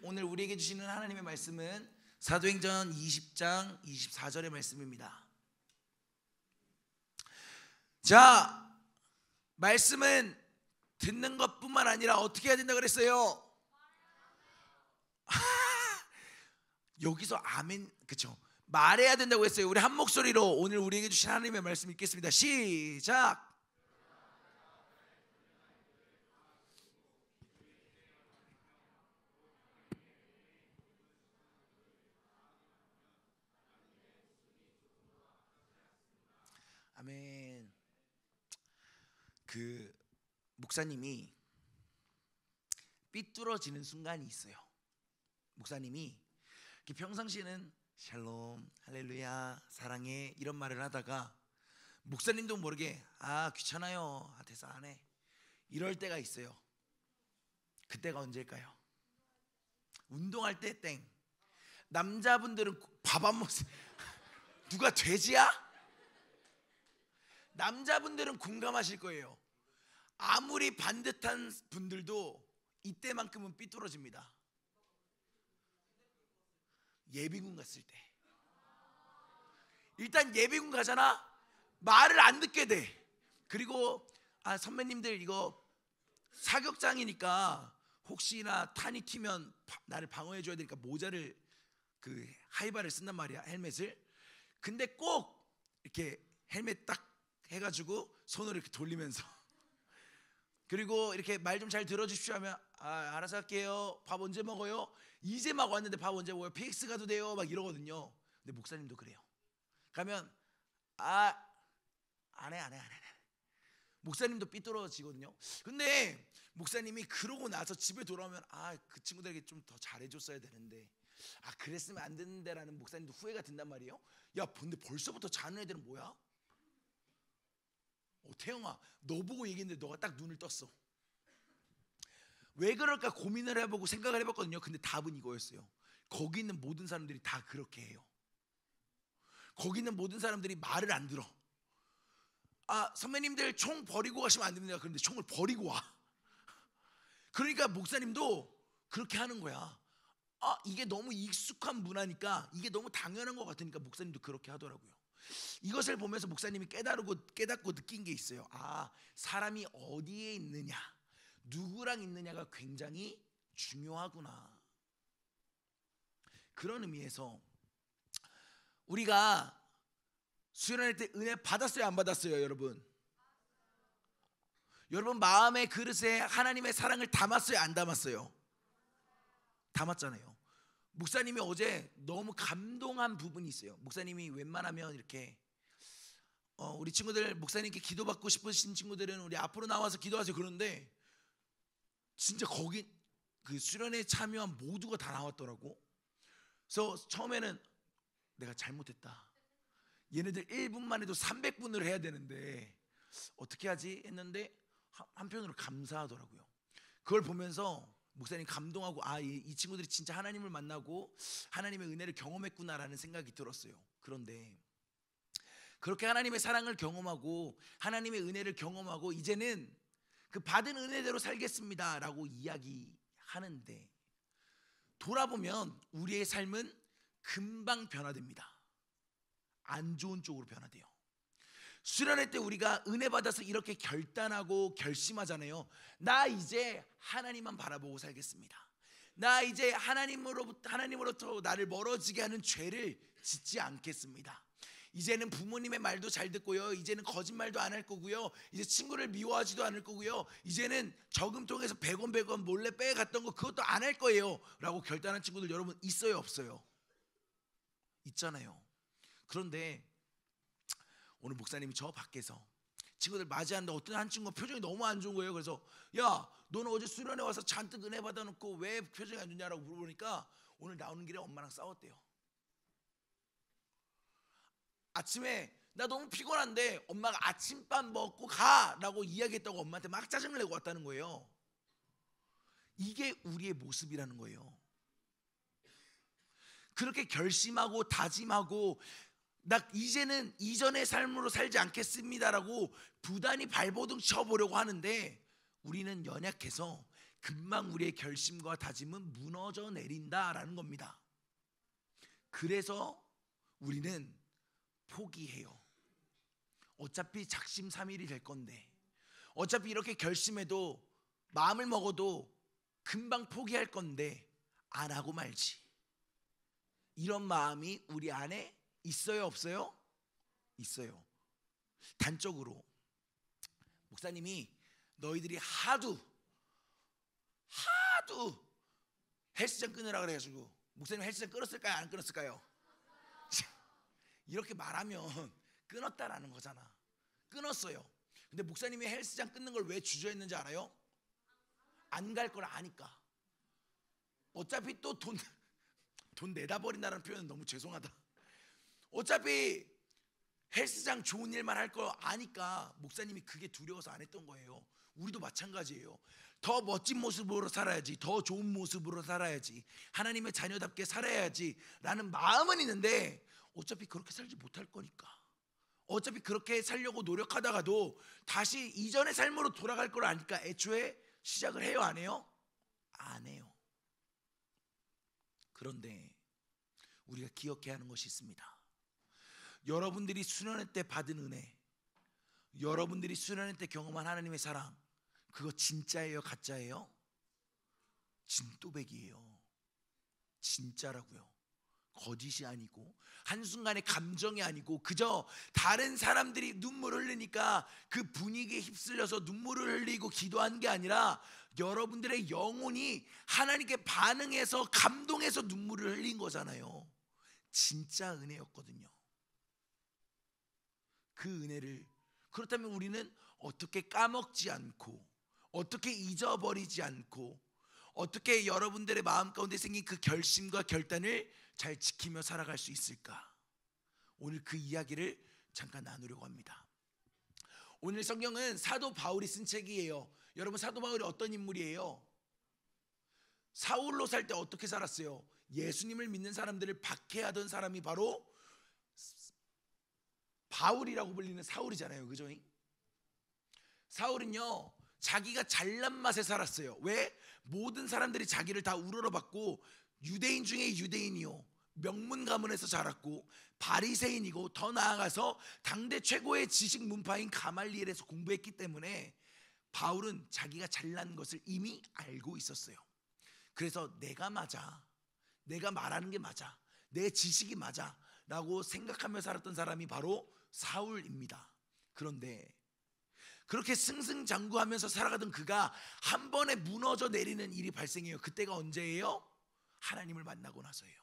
오늘 우리에게 주시는 하나님의 말씀은 사도행전 20장 24절의 말씀입니다. 자, 말씀은 듣는 것뿐만 아니라 어떻게 해야 된다 그랬어요? 여기서 아멘, 그쵸? 말해야 된다고 했어요. 우리 한 목소리로 오늘 우리에게 주신 하나님의 말씀 읽겠습니다. 시작. 아멘. 그 목사님이 삐뚤어지는 순간이 있어요. 목사님이 평상시에는 샬롬, 할렐루야, 사랑해 이런 말을 하다가 목사님도 모르게 귀찮아요, 돼서 안 해 이럴 때가 있어요. 그때가 언제일까요? 운동할 때 땡. 남자분들은 밥 안 먹 누가 돼지야? 남자분들은 공감하실 거예요. 아무리 반듯한 분들도 이때만큼은 삐뚤어집니다. 예비군 갔을 때 일단 예비군 가잖아. 말을 안 듣게 돼. 그리고 선배님들 이거 사격장이니까 혹시나 탄이 튀면 나를 방어해 줘야 되니까 모자를 하이바를 쓴단 말이야, 헬멧을. 근데 꼭 이렇게 헬멧 딱 해가지고 손으로 이렇게 돌리면서 그리고 이렇게 말 좀 잘 들어주십시오 하면 알아서 할게요. 밥 언제 먹어요? 이제 막 왔는데 밥 언제 먹어요? PX 가도 돼요? 막 이러거든요. 근데 목사님도 그래요. 가면 안 해. 목사님도 삐뚤어지거든요. 근데 목사님이 그러고 나서 집에 돌아오면 그 친구들에게 좀 더 잘해줬어야 되는데 그랬으면 안 되는데 라는 목사님도 후회가 든단 말이에요. 야, 근데 벌써부터 자는 애들은 뭐야? 태영아, 너 보고 얘기했는데 너가 딱 눈을 떴어. 왜 그럴까 고민을 해보고 생각을 해봤거든요. 근데 답은 이거였어요. 거기 있는 모든 사람들이 다 그렇게 해요. 거기 있는 모든 사람들이 말을 안 들어. 선배님들 총 버리고 가시면 안 됩니다. 그런데 총을 버리고 와. 그러니까 목사님도 그렇게 하는 거야. 이게 너무 익숙한 문화니까, 이게 너무 당연한 것 같으니까 목사님도 그렇게 하더라고요. 이것을 보면서 목사님이 깨닫고 느낀 게 있어요. 사람이 어디에 있느냐, 누구랑 있느냐가 굉장히 중요하구나. 그런 의미에서 우리가 수련할 때 은혜 받았어요, 안 받았어요, 여러분? 여러분 마음의 그릇에 하나님의 사랑을 담았어요, 안 담았어요? 담았잖아요. 목사님이 어제 너무 감동한 부분이 있어요. 목사님이 웬만하면 이렇게 우리 친구들 목사님께 기도받고 싶으신 친구들은 우리 앞으로 나와서 기도하세요 그러는데 진짜 거기 그 수련회에 참여한 모두가 다 나왔더라고. 그래서 처음에는 내가 잘못했다. 얘네들 1분만 해도 300분을 해야 되는데 어떻게 하지 했는데 한편으로 감사하더라고요. 그걸 보면서 목사님 감동하고 이 친구들이 진짜 하나님을 만나고 하나님의 은혜를 경험했구나라는 생각이 들었어요. 그런데 그렇게 하나님의 사랑을 경험하고 하나님의 은혜를 경험하고 이제는 그 받은 은혜대로 살겠습니다라고 이야기하는데 돌아보면 우리의 삶은 금방 변화됩니다. 안 좋은 쪽으로 변화돼요. 수련회 때 우리가 은혜 받아서 이렇게 결단하고 결심하잖아요. 나 이제 하나님만 바라보고 살겠습니다. 나 이제 하나님으로부터 나를 멀어지게 하는 죄를 짓지 않겠습니다. 이제는 부모님의 말도 잘 듣고요. 이제는 거짓말도 안 할 거고요. 이제 친구를 미워하지도 않을 거고요. 이제는 저금통에서 100원 몰래 빼갔던 거 그것도 안 할 거예요 라고 결단한 친구들 여러분 있어요, 없어요? 있잖아요. 그런데 오늘 목사님이 저 밖에서 친구들 맞이하는데 어떤 한 친구가 표정이 너무 안 좋은 거예요. 그래서 야, 너는 어제 수련회 와서 잔뜩 은혜 받아놓고 왜 표정이 안 좋냐라고 물어보니까 오늘 나오는 길에 엄마랑 싸웠대요. 아침에 나 너무 피곤한데 엄마가 아침밥 먹고 가라고 이야기했다고 엄마한테 막 짜증을 내고 왔다는 거예요. 이게 우리의 모습이라는 거예요. 그렇게 결심하고 다짐하고 나 이제는 이전의 삶으로 살지 않겠습니다라고 부단히 발버둥 쳐보려고 하는데 우리는 연약해서 금방 우리의 결심과 다짐은 무너져 내린다라는 겁니다. 그래서 우리는 포기해요. 어차피 작심삼일이 될 건데, 어차피 이렇게 결심해도 마음을 먹어도 금방 포기할 건데 안 하고 말지. 이런 마음이 우리 안에 있어요, 없어요? 있어요. 단적으로 목사님이 너희들이 하도 헬스장 끊으라 그래가지고, 목사님 헬스장 끊었을까요, 안 끊었을까요? 이렇게 말하면 끊었다라는 거잖아. 끊었어요. 근데 목사님이 헬스장 끊는 걸 왜 주저했는지 알아요? 안 갈 걸 아니까. 어차피 또 돈 내다 버린다는 표현은 너무 죄송하다. 어차피 헬스장 좋은 일만 할 거 아니까 목사님이 그게 두려워서 안 했던 거예요. 우리도 마찬가지예요. 더 멋진 모습으로 살아야지, 더 좋은 모습으로 살아야지, 하나님의 자녀답게 살아야지 라는 마음은 있는데, 어차피 그렇게 살지 못할 거니까, 어차피 그렇게 살려고 노력하다가도 다시 이전의 삶으로 돌아갈 걸 아니까 애초에 시작을 해요, 안 해요? 안 해요. 그런데 우리가 기억해야 하는 것이 있습니다. 여러분들이 수련회 때 받은 은혜, 여러분들이 수련회 때 경험한 하나님의 사랑, 그거 진짜예요, 가짜예요? 진또배기예요. 진짜라고요. 거짓이 아니고, 한순간의 감정이 아니고, 그저 다른 사람들이 눈물을 흘리니까 그 분위기에 휩쓸려서 눈물을 흘리고 기도한 게 아니라, 여러분들의 영혼이 하나님께 반응해서 감동해서 눈물을 흘린 거잖아요. 진짜 은혜였거든요. 그 은혜를, 그렇다면 우리는 어떻게 까먹지 않고, 어떻게 잊어버리지 않고, 어떻게 여러분들의 마음 가운데 생긴 그 결심과 결단을 잘 지키며 살아갈 수 있을까? 오늘 그 이야기를 잠깐 나누려고 합니다. 오늘 성경은 사도 바울이 쓴 책이에요. 여러분, 사도 바울이 어떤 인물이에요? 사울로 살 때 어떻게 살았어요? 예수님을 믿는 사람들을 박해하던 사람이 바로 바울이라고 불리는 사울이잖아요, 그죠? 사울은요, 자기가 잘난 맛에 살았어요. 왜? 모든 사람들이 자기를 다 우러러봤고, 유대인 중에 유대인이요, 명문 가문에서 자랐고 바리새인이고, 더 나아가서 당대 최고의 지식 문파인 가말리엘에서 공부했기 때문에 바울은 자기가 잘난 것을 이미 알고 있었어요. 그래서 내가 맞아, 내가 말하는 게 맞아, 내 지식이 맞아 라고 생각하며 살았던 사람이 바로 사울입니다. 그런데 그렇게 승승장구하면서 살아가던 그가 한 번에 무너져 내리는 일이 발생해요. 그때가 언제예요? 하나님을 만나고 나서예요.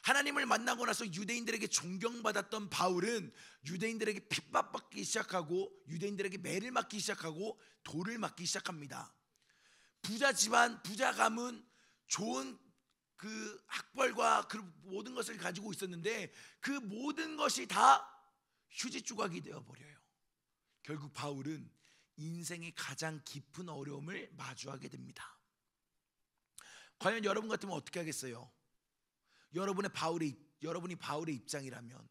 하나님을 만나고 나서 유대인들에게 존경받았던 바울은 유대인들에게 핍박받기 시작하고, 유대인들에게 매를 맞기 시작하고, 돌을 맞기 시작합니다. 부자 집안, 부자 가문, 좋은 그 학벌과 그 모든 것을 가지고 있었는데, 그 모든 것이 다 휴지 조각이 되어버려요. 결국 바울은 인생의 가장 깊은 어려움을 마주하게 됩니다. 과연 여러분 같으면 어떻게 하겠어요? 여러분이 바울의 입장이라면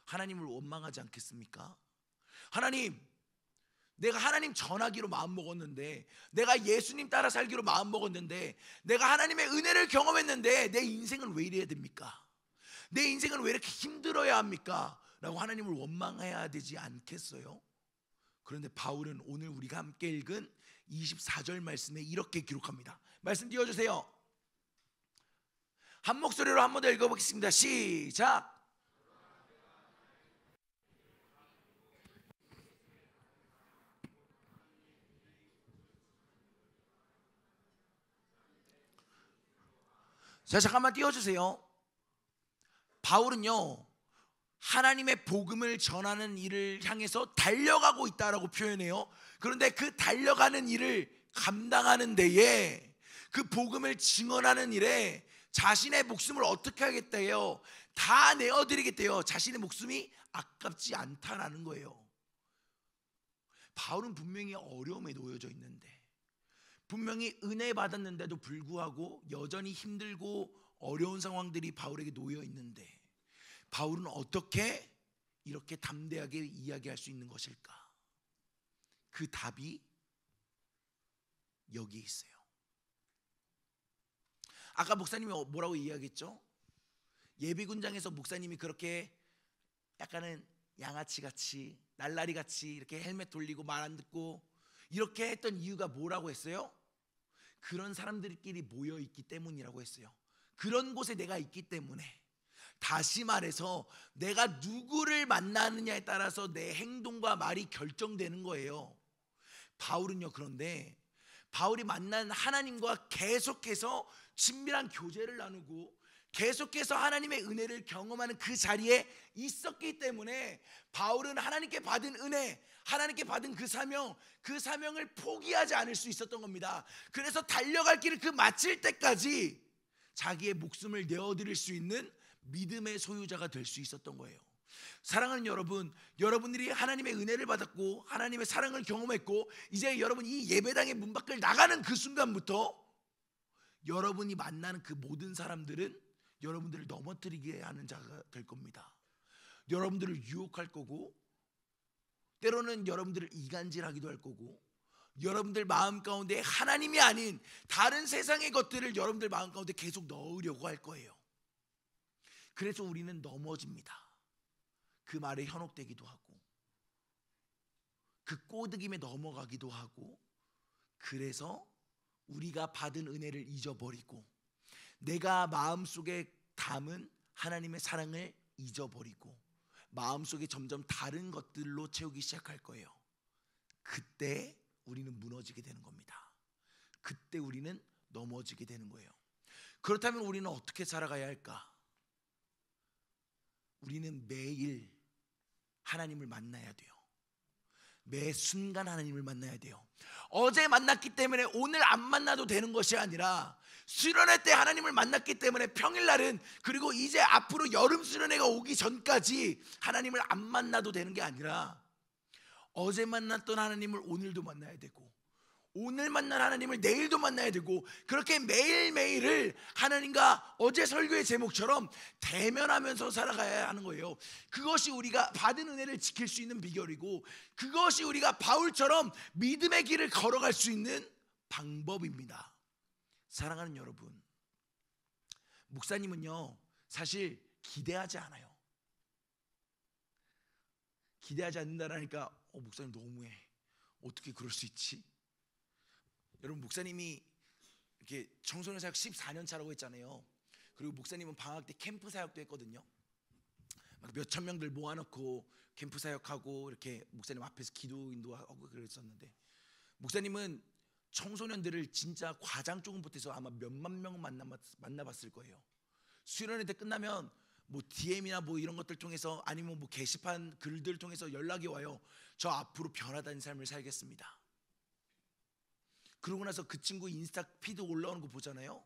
하나님을 원망하지 않겠습니까? 하나님, 내가 하나님 전하기로 마음먹었는데, 내가 예수님 따라 살기로 마음먹었는데, 내가 하나님의 은혜를 경험했는데 내 인생은 왜 이래야 됩니까? 내 인생은 왜 이렇게 힘들어야 합니까? 라고 하나님을 원망해야 되지 않겠어요? 그런데 바울은 오늘 우리가 함께 읽은 24절 말씀에 이렇게 기록합니다. 말씀 띄워주세요. 한 목소리로 한 번 더 읽어보겠습니다. 시작. 자, 잠깐만 띄워주세요. 바울은요, 하나님의 복음을 전하는 일을 향해서 달려가고 있다라고 표현해요. 그런데 그 달려가는 일을 감당하는 데에, 그 복음을 증언하는 일에 자신의 목숨을 어떻게 하겠대요? 다 내어드리겠대요. 자신의 목숨이 아깝지 않다라는 거예요. 바울은 분명히 어려움에 놓여져 있는데, 분명히 은혜 받았는데도 불구하고 여전히 힘들고 어려운 상황들이 바울에게 놓여 있는데, 바울은 어떻게 이렇게 담대하게 이야기할 수 있는 것일까? 그 답이 여기에 있어요. 아까 목사님이 뭐라고 이야기했죠? 예비군장에서 목사님이 그렇게 약간은 양아치같이 날라리같이 이렇게 헬멧 돌리고 말 안 듣고 이렇게 했던 이유가 뭐라고 했어요? 그런 사람들끼리 모여있기 때문이라고 했어요. 그런 곳에 내가 있기 때문에. 다시 말해서 내가 누구를 만나느냐에 따라서 내 행동과 말이 결정되는 거예요. 바울은요, 그런데 바울이 만난 하나님과 계속해서 친밀한 교제를 나누고 계속해서 하나님의 은혜를 경험하는 그 자리에 있었기 때문에 바울은 하나님께 받은 은혜, 하나님께 받은 그 사명을 포기하지 않을 수 있었던 겁니다. 그래서 달려갈 길을 그 마칠 때까지 자기의 목숨을 내어드릴 수 있는 믿음의 소유자가 될 수 있었던 거예요. 사랑하는 여러분, 여러분들이 하나님의 은혜를 받았고 하나님의 사랑을 경험했고 이제 여러분 이 예배당의 문 밖을 나가는 그 순간부터 여러분이 만나는 그 모든 사람들은 여러분들을 넘어뜨리게 하는 자가 될 겁니다. 여러분들을 유혹할 거고 때로는 여러분들을 이간질하기도 할 거고 여러분들 마음 가운데 하나님이 아닌 다른 세상의 것들을 여러분들 마음 가운데 계속 넣으려고 할 거예요. 그래서 우리는 넘어집니다. 그 말에 현혹되기도 하고 그 꼬드김에 넘어가기도 하고 그래서 우리가 받은 은혜를 잊어버리고 내가 마음속에 담은 하나님의 사랑을 잊어버리고 마음속에 점점 다른 것들로 채우기 시작할 거예요. 그때 우리는 무너지게 되는 겁니다. 그때 우리는 넘어지게 되는 거예요. 그렇다면 우리는 어떻게 살아가야 할까? 우리는 매일 하나님을 만나야 돼요. 매 순간 하나님을 만나야 돼요. 어제 만났기 때문에 오늘 안 만나도 되는 것이 아니라 수련회 때 하나님을 만났기 때문에 평일날은 그리고 이제 앞으로 여름 수련회가 오기 전까지 하나님을 안 만나도 되는 게 아니라 어제 만났던 하나님을 오늘도 만나야 되고 오늘 만난 하나님을 내일도 만나야 되고 그렇게 매일매일을 하나님과 어제 설교의 제목처럼 대면하면서 살아가야 하는 거예요. 그것이 우리가 받은 은혜를 지킬 수 있는 비결이고 그것이 우리가 바울처럼 믿음의 길을 걸어갈 수 있는 방법입니다. 사랑하는 여러분, 목사님은요 사실 기대하지 않아요. 기대하지 않는다라니까 목사님 너무해. 어떻게 그럴 수 있지? 여러분 목사님이 이렇게 청소년 사역 14년 차라고 했잖아요. 그리고 목사님은 방학 때 캠프 사역도 했거든요. 몇천 명들 모아놓고 캠프 사역하고 이렇게 목사님 앞에서 기도 인도하고 그랬었는데 목사님은 청소년들을 진짜 과장 조금 못해서 아마 몇만 명 만나봤을 거예요. 수련회 때 끝나면 뭐 DM이나 뭐 이런 것들 통해서 아니면 뭐 게시판 글들 통해서 연락이 와요. 저 앞으로 변화된 삶을 살겠습니다. 그러고 나서 그 친구 인스타 피드 올라오는 거 보잖아요.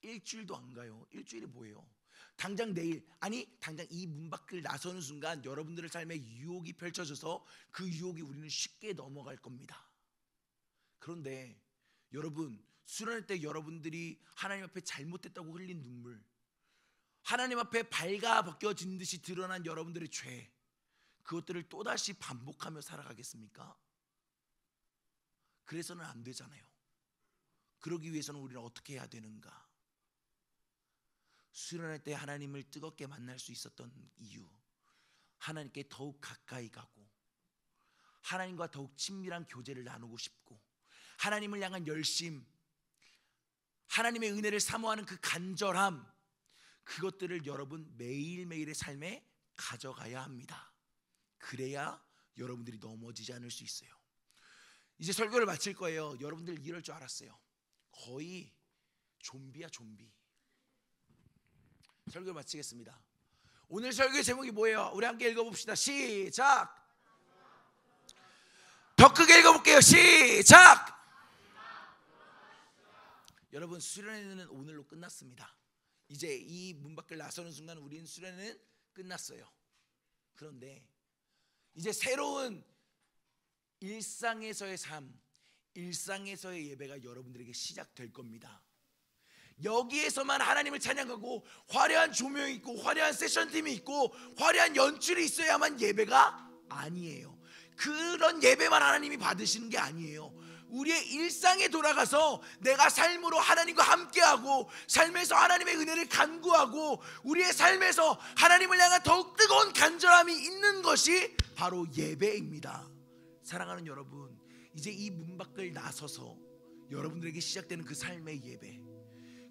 일주일도 안 가요. 일주일이 뭐예요? 당장 내일 당장 이 문 밖을 나서는 순간 여러분들의 삶에 유혹이 펼쳐져서 그 유혹이 우리는 쉽게 넘어갈 겁니다. 그런데 여러분 수련회 때 여러분들이 하나님 앞에 잘못됐다고 흘린 눈물, 하나님 앞에 발가 벗겨진 듯이 드러난 여러분들의 죄, 그것들을 또다시 반복하며 살아가겠습니까? 그래서는 안 되잖아요. 그러기 위해서는 우리는 어떻게 해야 되는가? 수련회 때 하나님을 뜨겁게 만날 수 있었던 이유, 하나님께 더욱 가까이 가고 하나님과 더욱 친밀한 교제를 나누고 싶고 하나님을 향한 열심, 하나님의 은혜를 사모하는 그 간절함, 그것들을 여러분 매일매일의 삶에 가져가야 합니다. 그래야 여러분들이 넘어지지 않을 수 있어요. 이제 설교를 마칠 거예요. 여러분들 이럴 줄 알았어요. 거의 좀비야 좀비. 설교를 마치겠습니다. 오늘 설교의 제목이 뭐예요? 우리 함께 읽어봅시다. 시작. 더 크게 읽어볼게요. 시작. 여러분 수련회는 오늘로 끝났습니다. 이제 이 문 밖을 나서는 순간 우리는 수련회는 끝났어요. 그런데 이제 새로운 일상에서의 삶, 일상에서의 예배가 여러분들에게 시작될 겁니다. 여기에서만 하나님을 찬양하고 화려한 조명이 있고 화려한 세션팀이 있고 화려한 연출이 있어야만 예배가 아니에요. 그런 예배만 하나님이 받으시는 게 아니에요. 우리의 일상에 돌아가서 내가 삶으로 하나님과 함께하고 삶에서 하나님의 은혜를 간구하고 우리의 삶에서 하나님을 향한 더욱 뜨거운 간절함이 있는 것이 바로 예배입니다. 사랑하는 여러분, 이제 이 문 밖을 나서서 여러분들에게 시작되는 그 삶의 예배,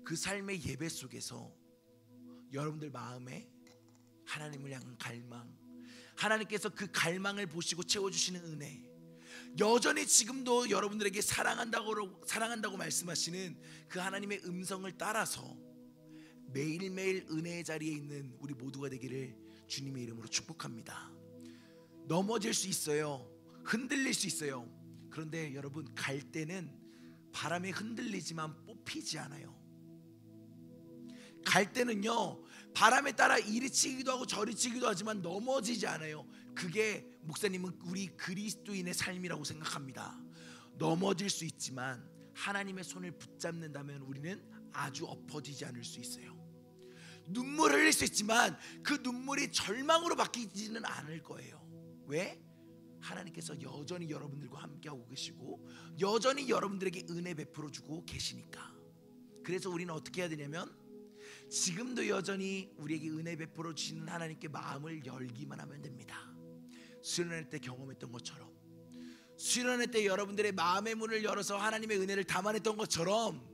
그 삶의 예배 속에서 여러분들 마음에 하나님을 향한 갈망, 하나님께서 그 갈망을 보시고 채워주시는 은혜, 여전히 지금도 여러분들에게 사랑한다고 말씀하시는 그 하나님의 음성을 따라서 매일매일 은혜의 자리에 있는 우리 모두가 되기를 주님의 이름으로 축복합니다. 넘어질 수 있어요. 흔들릴 수 있어요. 그런데 여러분, 갈 때는 바람에 흔들리지만 뽑히지 않아요. 갈 때는요, 바람에 따라 이리 치기도 하고 저리 치기도 하지만 넘어지지 않아요. 그게 목사님은 우리 그리스도인의 삶이라고 생각합니다. 넘어질 수 있지만 하나님의 손을 붙잡는다면 우리는 아주 엎어지지 않을 수 있어요. 눈물을 흘릴 수 있지만 그 눈물이 절망으로 바뀌지는 않을 거예요. 왜? 하나님께서 여전히 여러분들과 함께하고 계시고 여전히 여러분들에게 은혜 베풀어 주고 계시니까. 그래서 우리는 어떻게 해야 되냐면 지금도 여전히 우리에게 은혜 베풀어 주시는 하나님께 마음을 열기만 하면 됩니다. 수련회 때 경험했던 것처럼, 수련회 때 여러분들의 마음의 문을 열어서 하나님의 은혜를 담아냈던 것처럼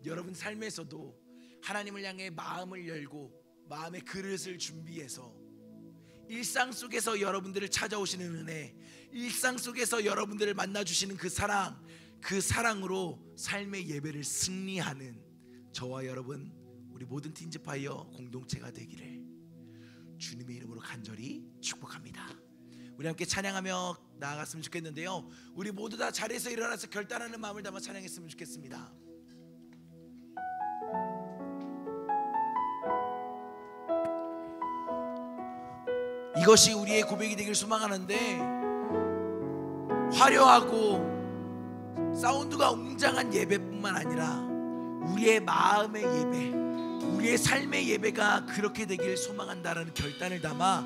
여러분 삶에서도 하나님을 향해 마음을 열고 마음의 그릇을 준비해서 일상 속에서 여러분들을 찾아오시는 은혜, 일상 속에서 여러분들을 만나주시는 그 사랑, 그 사랑으로 삶의 예배를 승리하는 저와 여러분, 우리 모든 틴즈파이어 공동체가 되기를 주님의 이름으로 간절히 축복합니다. 우리 함께 찬양하며 나아갔으면 좋겠는데요, 우리 모두 다 자리에서 일어나서 결단하는 마음을 담아 찬양했으면 좋겠습니다. 이것이 우리의 고백이 되길 소망하는데, 화려하고 사운드가 웅장한 예배뿐만 아니라 우리의 마음의 예배, 우리의 삶의 예배가 그렇게 되길 소망한다라는 결단을 담아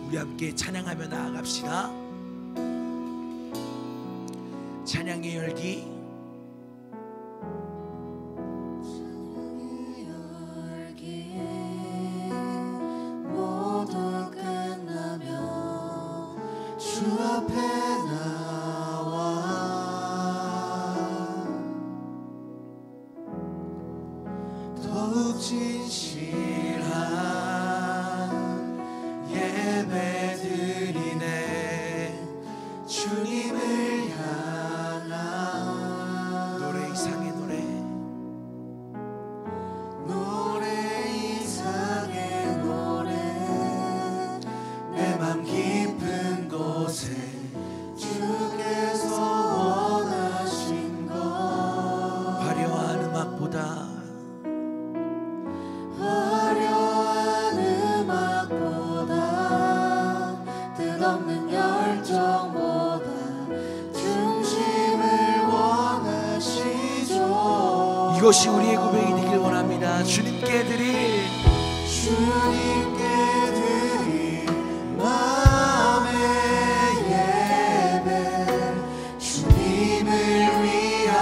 우리 함께 찬양하며 나아갑시다. 찬양의 열기. 이것이 우리의 고백이 되길 원합니다. 주님께 드릴 마음의 예배, 주님을 위한,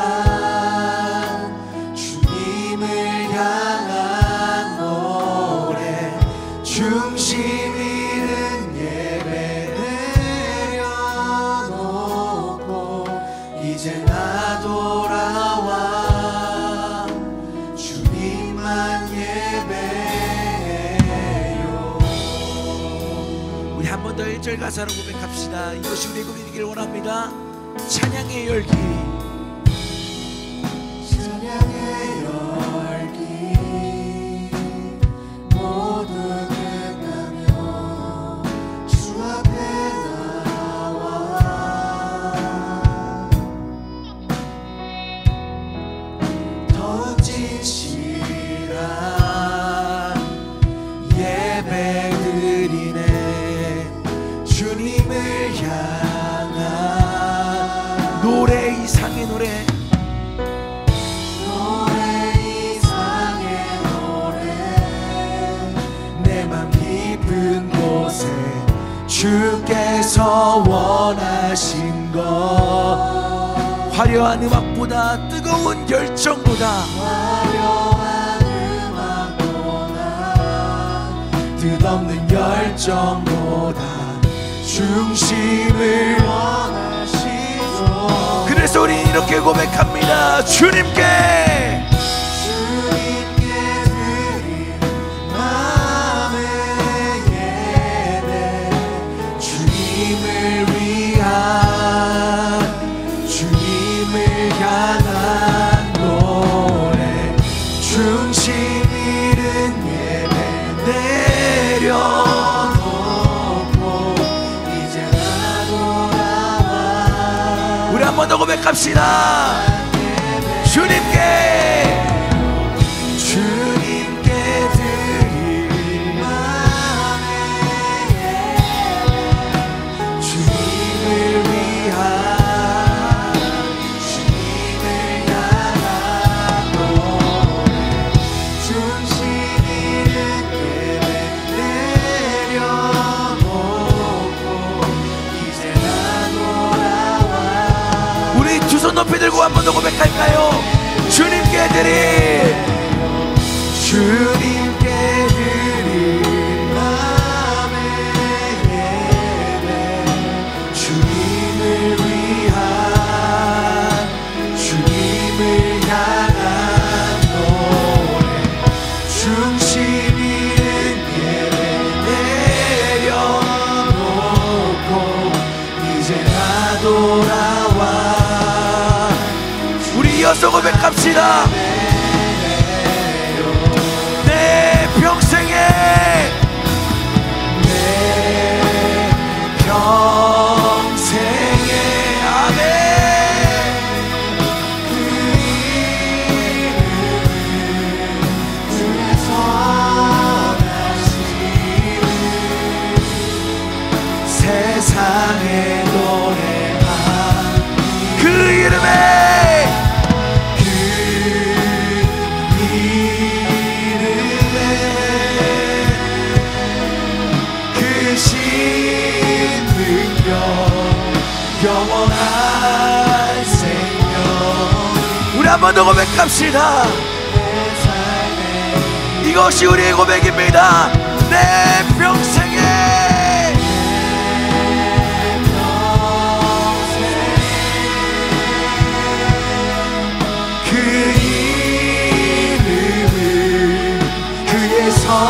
주님을 향한 노래, 중심 있는 예배 내려놓고 이제 나 돌아와 한 번 더 1절 가사로 고백합시다. 이것이 우리의 고백이 되길 원합니다. 찬양의 열기. 찬양의 열기 모두 끝나면 주 앞에 나와 더욱 진실한 예배 드리네. 주님을 향한 노래 이상의 노래, 노래 이상의 노래, 내 맘 깊은 곳에 주께서 원하신 것, 화려한 음악보다 뜨거운 열정보다 뜻없는 열정보다 중심을 원하시죠. 그래서 우리 이렇게 고백합니다. 주님께 드린 마음의 예배, 주님을 위한 주님을 향한 노래, 중심 잃은 예배 내려놓고 이제 나 돌아와. 우리 한 번 더 고백합시다. 주님께 드릴 마음의 예배, 주님을 위한 주님을 향한 노래, 중심 잃은 예배 내려놓고 이제 나 돌아와. 우리 두 손 높이 들고 한 번 더 고백할까요? 주님께 드릴 마음의 예배, 주님을 위한 주님을 향한 노래, 중심 잃은 예배 내려놓고 이제 나 돌아와. 우리 이어서 고백합시다. 내 평생에 아멘. 그 이름을 선하시는 세상에 노래한 그 이름에 영원한 생명. 우리 한 번 더 고백합시다. 이것이 우리의 고백입니다. 내 평생에 그 이름을 그의 선하심을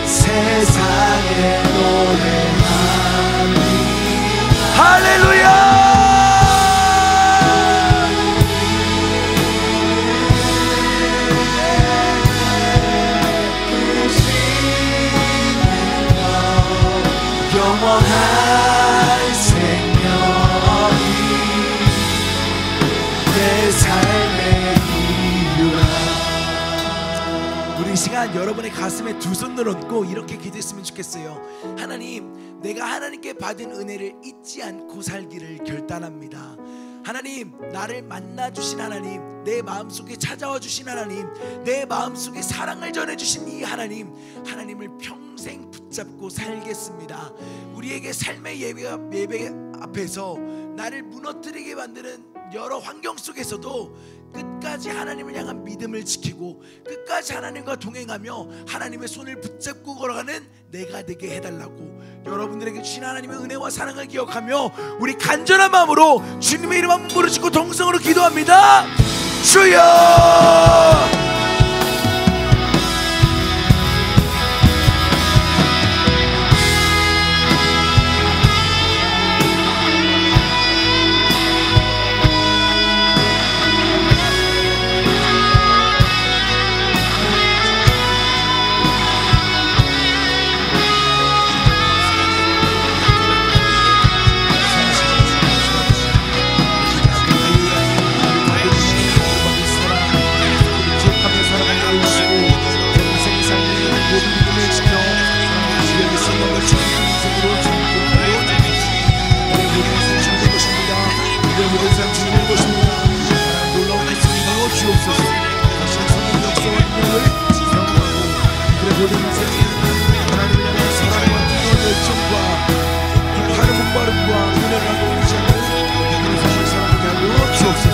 세상에 노래하니. 할렐루야. 영원한 생명이 내 삶의 이유라. 우리 이 시간 여러분의 가슴에 두 손을 얹고 이렇게 기도했으면 좋겠어요. 하나님, 내가 하나님께 받은 은혜를 잊지 않고 살기를 결단합니다. 하나님, 나를 만나주신 하나님, 내 마음속에 찾아와 주신 하나님, 내 마음속에 사랑을 전해주신 이 하나님, 하나님을 평생 붙잡고 살겠습니다. 우리에게 삶의 예배 앞에서 나를 무너뜨리게 만드는 여러 환경 속에서도 끝까지 하나님을 향한 믿음을 지키고 끝까지 하나님과 동행하며 하나님의 손을 붙잡고 걸어가는 내가 되게 해달라고 여러분들에게 주신 하나님의 은혜와 사랑을 기억하며 우리 간절한 마음으로 주님의 이름 한번 부르짖고 동성으로 기도합니다. 주여!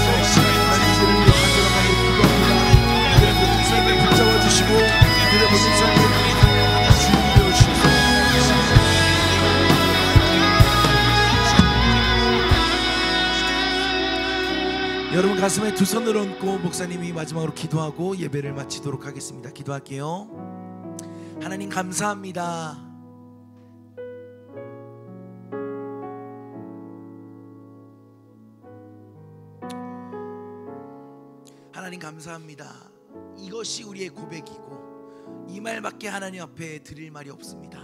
이들을 위해 간절하게 기도합니다. 이들의 모든 삶을 붙잡아 주시고 이들의 모든 삶을 주인되어 주셔서 여러분 가슴에 두 손을 얹고 목사님이 마지막으로 기도하고 예배를 마치도록 하겠습니다. 기도할게요. 하나님 감사합니다. 하나님 감사합니다. 이것이 우리의 고백이고 이 말밖에 하나님 앞에 드릴 말이 없습니다.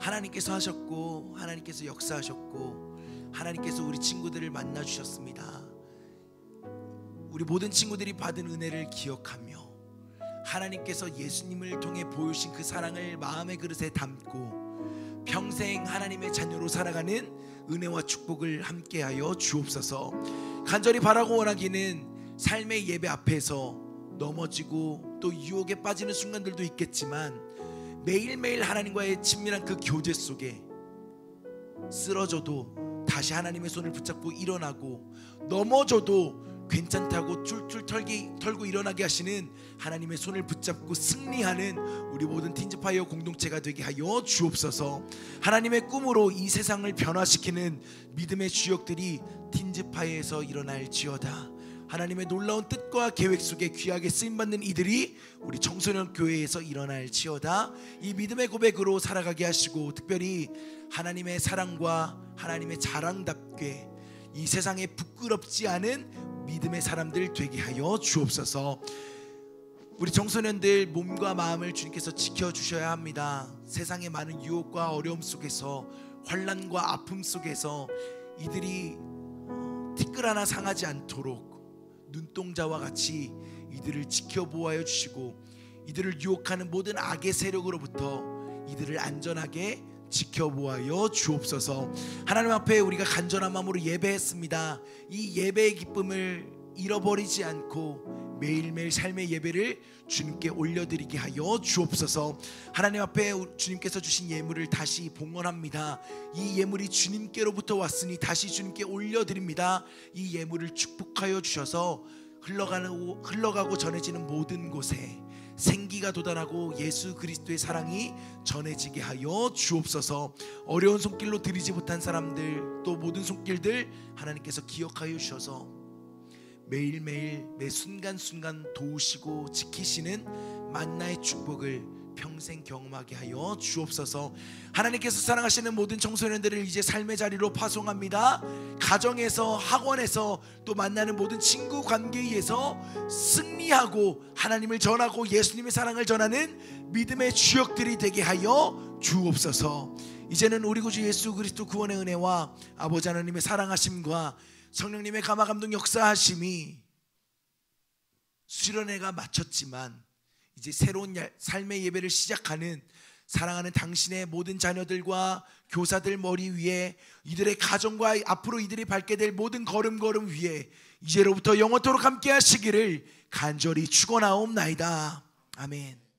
하나님께서 하셨고 하나님께서 역사하셨고 하나님께서 우리 친구들을 만나 주셨습니다. 우리 모든 친구들이 받은 은혜를 기억하며 하나님께서 예수님을 통해 보여주신 그 사랑을 마음의 그릇에 담고 평생 하나님의 자녀로 살아가는 은혜와 축복을 함께하여 주옵소서. 간절히 바라고 원하기는 삶의 예배 앞에서 넘어지고 또 유혹에 빠지는 순간들도 있겠지만 매일매일 하나님과의 친밀한 그 교제 속에 쓰러져도 다시 하나님의 손을 붙잡고 일어나고 넘어져도 괜찮다고 툴툴 털고 일어나게 하시는 하나님의 손을 붙잡고 승리하는 우리 모든 틴즈파이어 공동체가 되게 하여 주옵소서. 하나님의 꿈으로 이 세상을 변화시키는 믿음의 주역들이 틴즈파이어에서 일어날지어다. 하나님의 놀라운 뜻과 계획 속에 귀하게 쓰임받는 이들이 우리 청소년 교회에서 일어날지어다. 이 믿음의 고백으로 살아가게 하시고 특별히 하나님의 사랑과 하나님의 자랑답게 이 세상에 부끄럽지 않은 믿음의 사람들 되게 하여 주옵소서. 우리 청소년들 몸과 마음을 주님께서 지켜주셔야 합니다. 세상의 많은 유혹과 어려움 속에서 환난과 아픔 속에서 이들이 티끌 하나 상하지 않도록 눈동자와 같이 이들을 지켜보아여 주시고 이들을 유혹하는 모든 악의 세력으로부터 이들을 안전하게 지켜보아여 주옵소서. 하나님 앞에 우리가 간절한 마음으로 예배했습니다. 이 예배의 기쁨을 잃어버리지 않고 매일매일 삶의 예배를 주님께 올려드리게 하여 주옵소서. 하나님 앞에 주님께서 주신 예물을 다시 봉헌합니다. 이 예물이 주님께로부터 왔으니 다시 주님께 올려드립니다. 이 예물을 축복하여 주셔서 흘러가고 전해지는 모든 곳에 생기가 돋아나고 예수 그리스도의 사랑이 전해지게 하여 주옵소서. 어려운 손길로 드리지 못한 사람들 또 모든 손길들 하나님께서 기억하여 주셔서 매일매일 매 순간순간 도우시고 지키시는 만나의 축복을 평생 경험하게 하여 주옵소서. 하나님께서 사랑하시는 모든 청소년들을 이제 삶의 자리로 파송합니다. 가정에서 학원에서 또 만나는 모든 친구 관계에서 승리하고 하나님을 전하고 예수님의 사랑을 전하는 믿음의 주역들이 되게 하여 주옵소서. 이제는 우리 구주 예수 그리스도 구원의 은혜와 아버지 하나님의 사랑하심과 성령님의 감화감동 역사하심이 수련회가 마쳤지만 이제 새로운 삶의 예배를 시작하는 사랑하는 당신의 모든 자녀들과 교사들 머리 위에 이들의 가정과 앞으로 이들이 밟게 될 모든 걸음걸음 위에 이제로부터 영원토록 함께 하시기를 간절히 축원하옵나이다. 아멘.